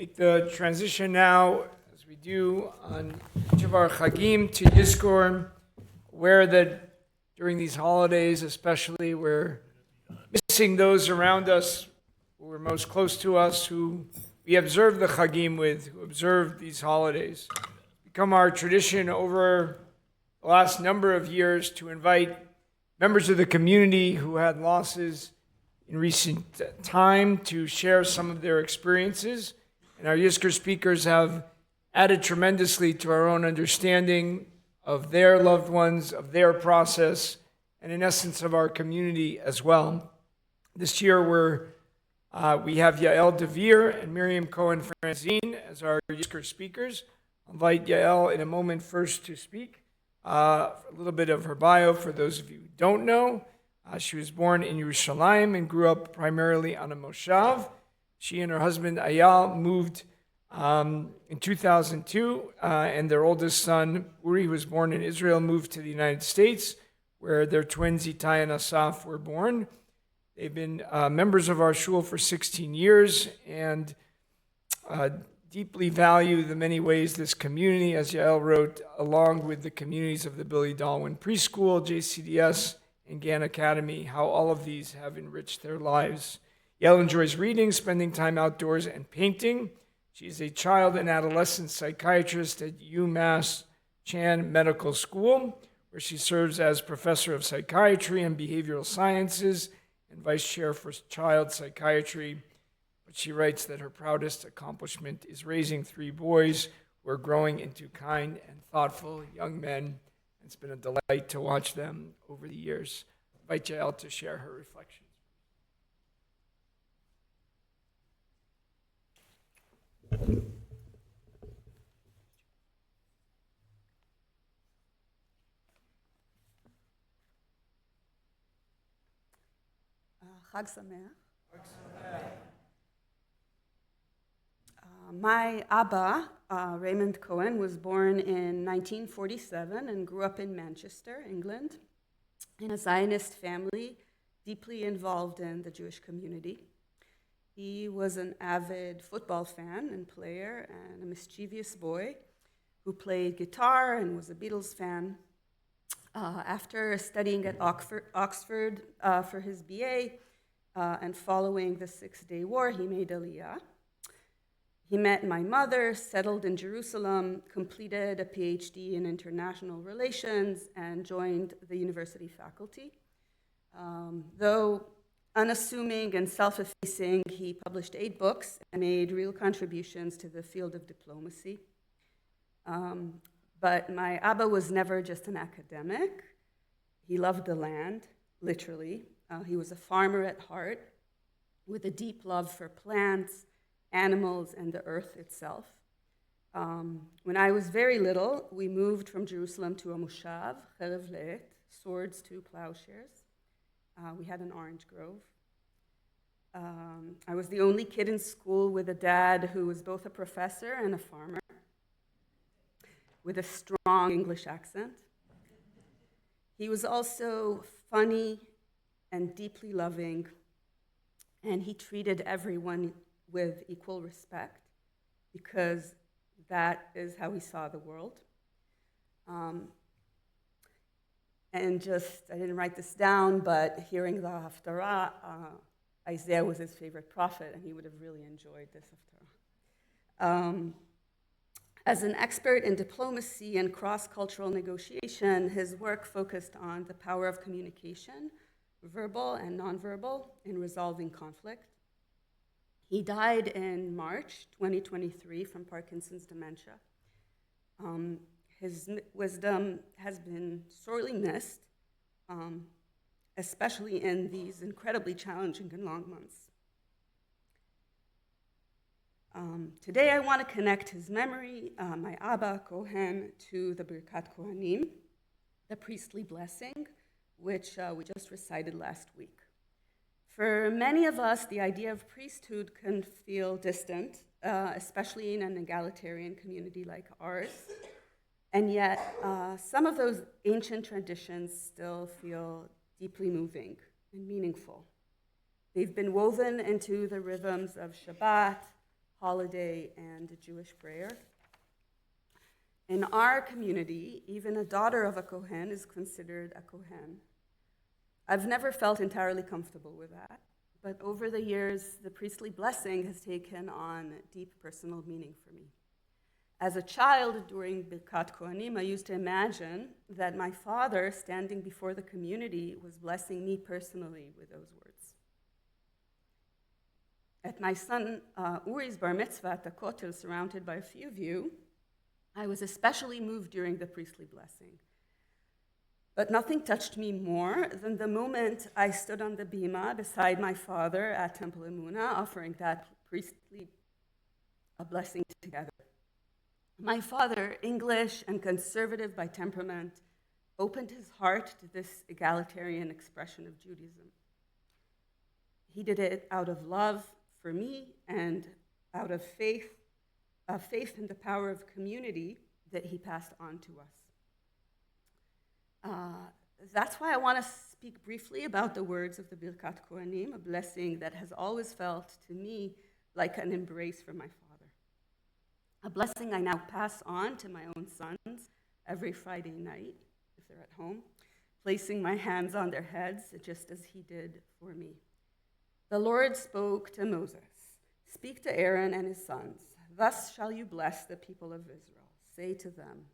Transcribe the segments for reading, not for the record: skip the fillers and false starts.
Make the transition now, as we do on each of our Chagim, to Yizkor, aware that during these holidays especially, we're missing those around us who are most close to us, who we observe the Chagim with, who observe these holidays. It's become our tradition over the last number of years to invite members of the community who had losses in recent time to share some of their experiences. And our Yizkor speakers have added tremendously to our own understanding of their loved ones, of their process, and in essence of our community as well. This year we have Yael Devere and Miriam Cohen-Franzine as our Yizkor speakers. I'll invite Yael in a moment first to speak. A little bit of her bio for those of you who don't know. She was born in Yerushalayim and grew up primarily on a moshav. She and her husband Ayal moved in 2002, and their oldest son, Uri, who was born in Israel, moved to the United States, where their twins, Itai and Asaf, were born. They've been members of our shul for 16 years and deeply value the many ways this community, as Yael wrote, along with the communities of the Billy Dalwin Preschool, JCDS, and Gann Academy, how all of these have enriched their lives. Yael enjoys reading, spending time outdoors, and painting. She is a child and adolescent psychiatrist at UMass Chan Medical School, where she serves as professor of psychiatry and behavioral sciences and vice chair for child psychiatry. But she writes that her proudest accomplishment is raising 3 boys who are growing into kind and thoughtful young men. It's been a delight to watch them over the years. I invite Yael to share her reflections. Chag Sameach. My Abba, Raymond Cohen, was born in 1947 and grew up in Manchester, England, in a Zionist family deeply involved in the Jewish community. He was an avid football fan and player and a mischievous boy who played guitar and was a Beatles fan. After studying at Oxford for his BA and following the Six-Day War, he made Aliyah. He met my mother, settled in Jerusalem, completed a PhD in international relations, and joined the university faculty. Though unassuming and self-effacing, he published 8 books and made real contributions to the field of diplomacy. But my Abba was never just an academic. He loved the land, literally. He was a farmer at heart with a deep love for plants, animals, and the earth itself. When I was very little, we moved from Jerusalem to a moshav, cherev le'et, swords to plowshares. We had an orange grove. I was the only kid in school with a dad who was both a professor and a farmer, with a strong English accent. He was also funny and deeply loving, and he treated everyone with equal respect because that is how he saw the world. And I didn't write this down, but hearing the Haftarah, Isaiah was his favorite prophet, and he would have really enjoyed this Haftarah. As an expert in diplomacy and cross-cultural negotiation, his work focused on the power of communication, verbal and nonverbal, in resolving conflict. He died in March 2023 from Parkinson's dementia. His wisdom has been sorely missed, especially in these incredibly challenging and long months. Today I want to connect his memory, my Abba Kohen, to the Birkat Kohanim, the priestly blessing, which we just recited last week. For many of us, the idea of priesthood can feel distant, especially in an egalitarian community like ours. And yet, some of those ancient traditions still feel deeply moving and meaningful. They've been woven into the rhythms of Shabbat, holiday, and Jewish prayer. In our community, even a daughter of a Kohen is considered a Kohen. I've never felt entirely comfortable with that, but over the years, the priestly blessing has taken on deep personal meaning for me. As a child during Birkat Kohanim, I used to imagine that my father, standing before the community, was blessing me personally with those words. At my son Uri's bar mitzvah at the Kotel, surrounded by a few of you, I was especially moved during the priestly blessing. But nothing touched me more than the moment I stood on the bima beside my father at Temple Emunah, offering that priestly blessing together. My father, English and conservative by temperament, opened his heart to this egalitarian expression of Judaism. He did it out of love for me and out of faith in the power of community that he passed on to us. That's why I want to speak briefly about the words of the Birkat Kohanim, a blessing that has always felt to me like an embrace from my father. A blessing I now pass on to my own sons every Friday night, if they're at home, placing my hands on their heads, just as he did for me. The Lord spoke to Moses, "Speak to Aaron and his sons. Thus shall you bless the people of Israel. Say to them,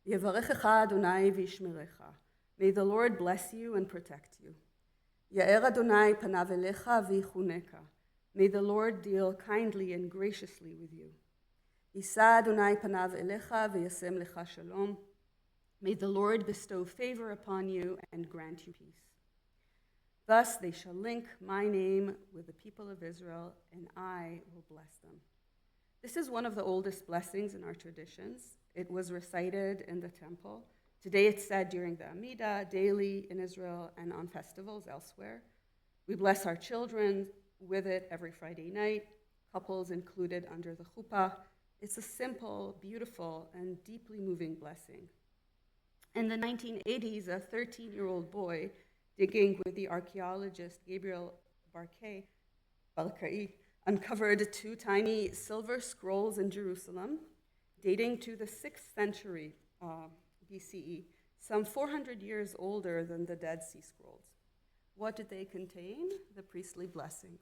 Yevarechecha Adonai v'yishmerecha. May the Lord bless you and protect you. Ya'er Adonai panav elecha v'yichuneka. May the Lord deal kindly and graciously with you. Yisa Adonai panav elecha v'yasem lecha shalom. May the Lord bestow favor upon you and grant you peace. Thus they shall link my name with the people of Israel, and I will bless them." This is one of the oldest blessings in our traditions. It was recited in the temple. Today it's said during the Amidah, daily in Israel, and on festivals elsewhere. We bless our children with it every Friday night, couples included under the chuppah. It's a simple, beautiful, and deeply moving blessing. In the 1980s, a 13-year-old boy digging with the archaeologist Gabriel Balkai uncovered 2 tiny silver scrolls in Jerusalem dating to the 6th century BCE, some 400 years older than the Dead Sea Scrolls. What did they contain? The priestly blessing.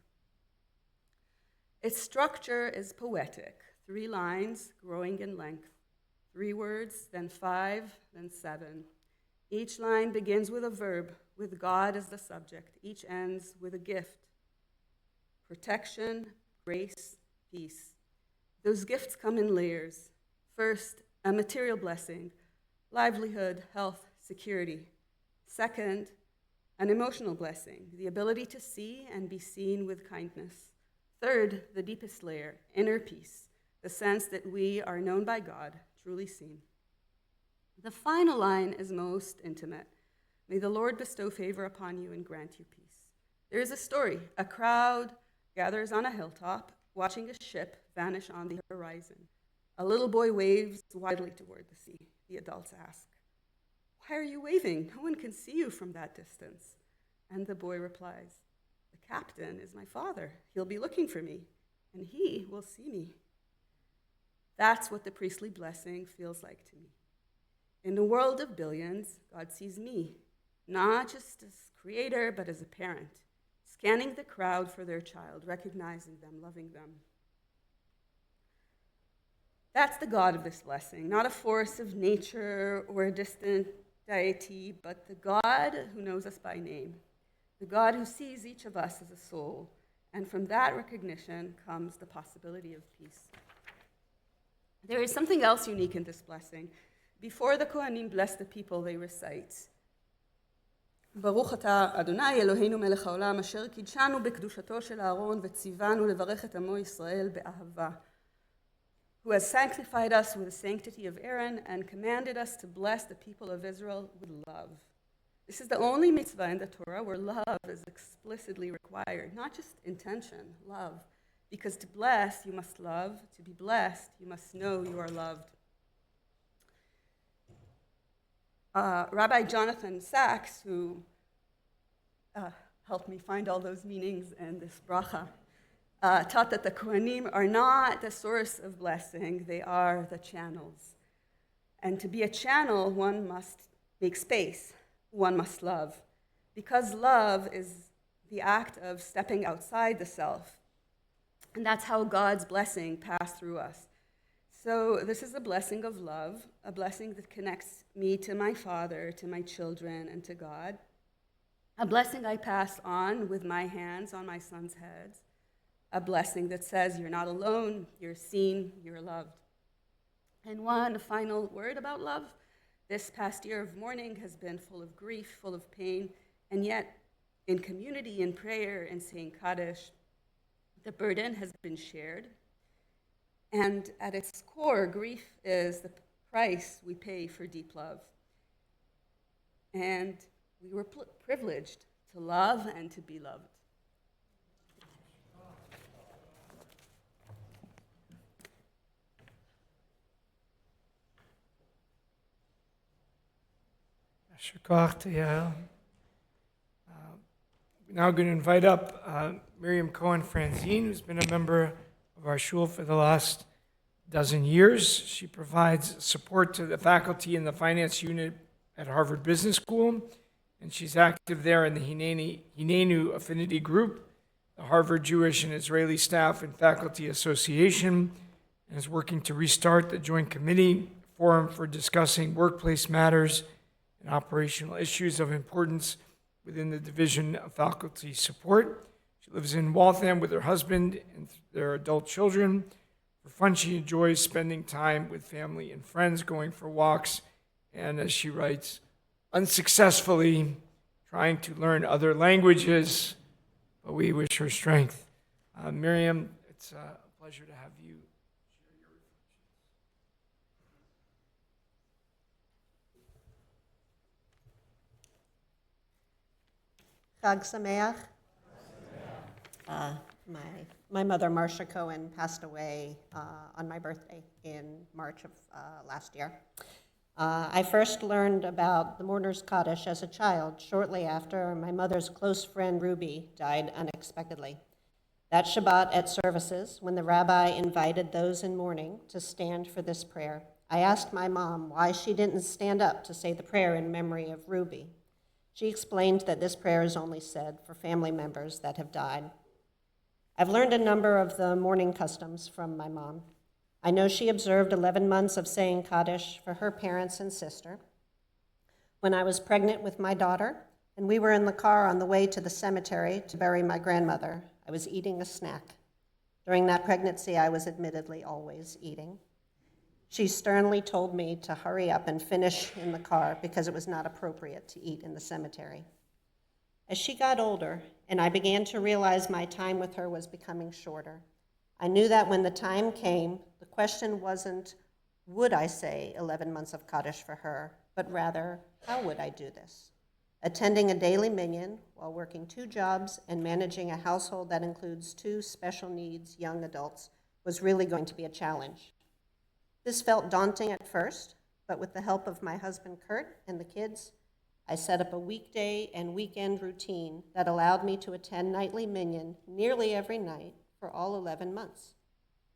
Its structure is poetic, 3 lines growing in length, 3 words, then 5, then 7. Each line begins with a verb, with God as the subject. Each ends with a gift: protection, grace, peace. Those gifts come in layers. First, a material blessing, livelihood, health, security. Second, an emotional blessing, the ability to see and be seen with kindness. Third, the deepest layer, inner peace, the sense that we are known by God, truly seen. The final line is most intimate. May the Lord bestow favor upon you and grant you peace. There is a story. A crowd gathers on a hilltop, watching a ship vanish on the horizon. A little boy waves widely toward the sea. The adults ask, "Why are you waving? No one can see you from that distance." And the boy replies, "The captain is my father. He'll be looking for me, and he will see me." That's what the priestly blessing feels like to me. In a world of billions, God sees me, not just as creator, but as a parent, scanning the crowd for their child, recognizing them, loving them. That's the God of this blessing, not a force of nature or a distant deity, but the God who knows us by name, the God who sees each of us as a soul, and from that recognition comes the possibility of peace. There is something else unique in this blessing. Before the Kohanim bless the people, they recite, "Baruch ata Adonai Eloheinu melech haolam asher kidshanu b'kedushato shel Aaron v'tzivanu levarech et amo Yisrael be'ahava," who has sanctified us with the sanctity of Aaron and commanded us to bless the people of Israel with love. This is the only mitzvah in the Torah where love is explicitly required, not just intention, love. Because to bless, you must love. To be blessed, you must know you are loved. Rabbi Jonathan Sachs, who helped me find all those meanings in this bracha, taught that the Kohanim are not the source of blessing, they are the channels. And to be a channel, one must make space, one must love. Because love is the act of stepping outside the self. And that's how God's blessing passed through us. So this is a blessing of love, a blessing that connects me to my Father, to my children, and to God. A blessing I pass on with my hands on my sons' heads. A blessing that says you're not alone, you're seen, you're loved. And one final word about love. This past year of mourning has been full of grief, full of pain, and yet in community, in prayer, and saying Kaddish, the burden has been shared. And at its core, grief is the price we pay for deep love. And we were privileged to love and to be loved. We're now going to invite up Miriam Cohen-Franzine, who's been a member of our shul for the last dozen years. She provides support to the faculty in the finance unit at Harvard Business School, and she's active there in the Hinenu Affinity Group, the Harvard Jewish and Israeli Staff and Faculty Association, and is working to restart the Joint Committee Forum for discussing workplace matters and operational issues of importance within the Division of Faculty Support. She lives in Waltham with her husband and their adult children. For fun, she enjoys spending time with family and friends, going for walks, and as she writes, unsuccessfully trying to learn other languages, but we wish her strength. Miriam, it's a pleasure to have you share your reflections. Chag Sameach. My mother, Marcia Cohen, passed away on my birthday in March of last year. I first learned about the Mourner's Kaddish as a child, shortly after my mother's close friend Ruby died unexpectedly. That Shabbat at services, when the rabbi invited those in mourning to stand for this prayer, I asked my mom why she didn't stand up to say the prayer in memory of Ruby. She explained that this prayer is only said for family members that have died. I've learned a number of the mourning customs from my mom. I know she observed 11 months of saying Kaddish for her parents and sister. When I was pregnant with my daughter, and we were in the car on the way to the cemetery to bury my grandmother, I was eating a snack. During that pregnancy, I was admittedly always eating. She sternly told me to hurry up and finish in the car because it was not appropriate to eat in the cemetery. As she got older, and I began to realize my time with her was becoming shorter, I knew that when the time came, the question wasn't, would I say 11 months of Kaddish for her, but rather, how would I do this? Attending a daily minyan while working 2 jobs and managing a household that includes 2 special needs young adults was really going to be a challenge. This felt daunting at first, but with the help of my husband Kurt and the kids, I set up a weekday and weekend routine that allowed me to attend nightly minyan nearly every night for all 11 months.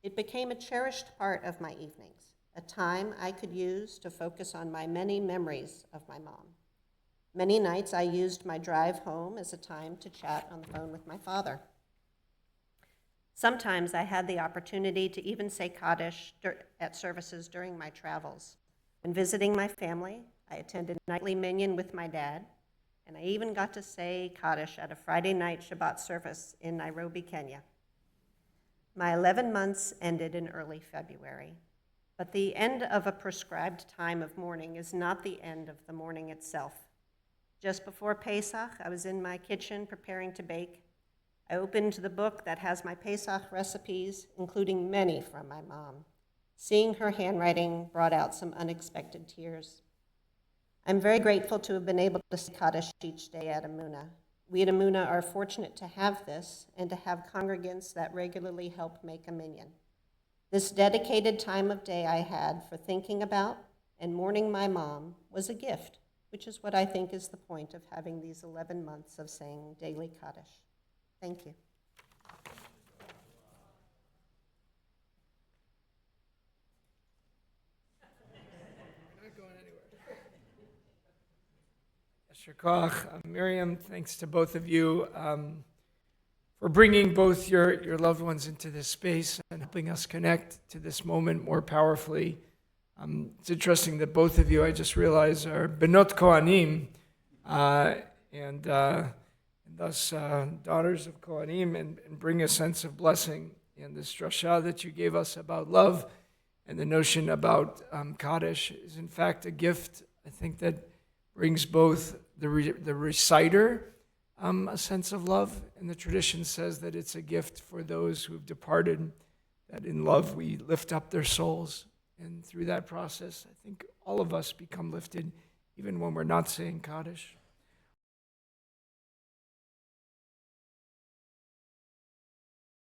It became a cherished part of my evenings, a time I could use to focus on my many memories of my mom. Many nights I used my drive home as a time to chat on the phone with my father. Sometimes I had the opportunity to even say Kaddish at services during my travels. When visiting my family, I attended nightly minyan with my dad, and I even got to say Kaddish at a Friday night Shabbat service in Nairobi, Kenya. My 11 months ended in early February, but the end of a prescribed time of mourning is not the end of the mourning itself. Just before Pesach, I was in my kitchen preparing to bake. I opened the book that has my Pesach recipes, including many from my mom. Seeing her handwriting brought out some unexpected tears. I'm very grateful to have been able to say Kaddish each day at Emunah. We at Emunah are fortunate to have this and to have congregants that regularly help make a minyan. This dedicated time of day I had for thinking about and mourning my mom was a gift, which is what I think is the point of having these 11 months of saying daily Kaddish. Thank you. Yasher Koach. Miriam, thanks to both of you for bringing both your loved ones into this space and helping us connect to this moment more powerfully. It's interesting that both of you, I just realized, are Benot Kohanim, and thus daughters of Kohanim, and bring a sense of blessing. And this drasha that you gave us about love and the notion about Kaddish is in fact a gift, I think, that brings both the reciter a sense of love, and the tradition says that it's a gift for those who've departed, that in love we lift up their souls. And through that process, I think all of us become lifted, even when we're not saying Kaddish.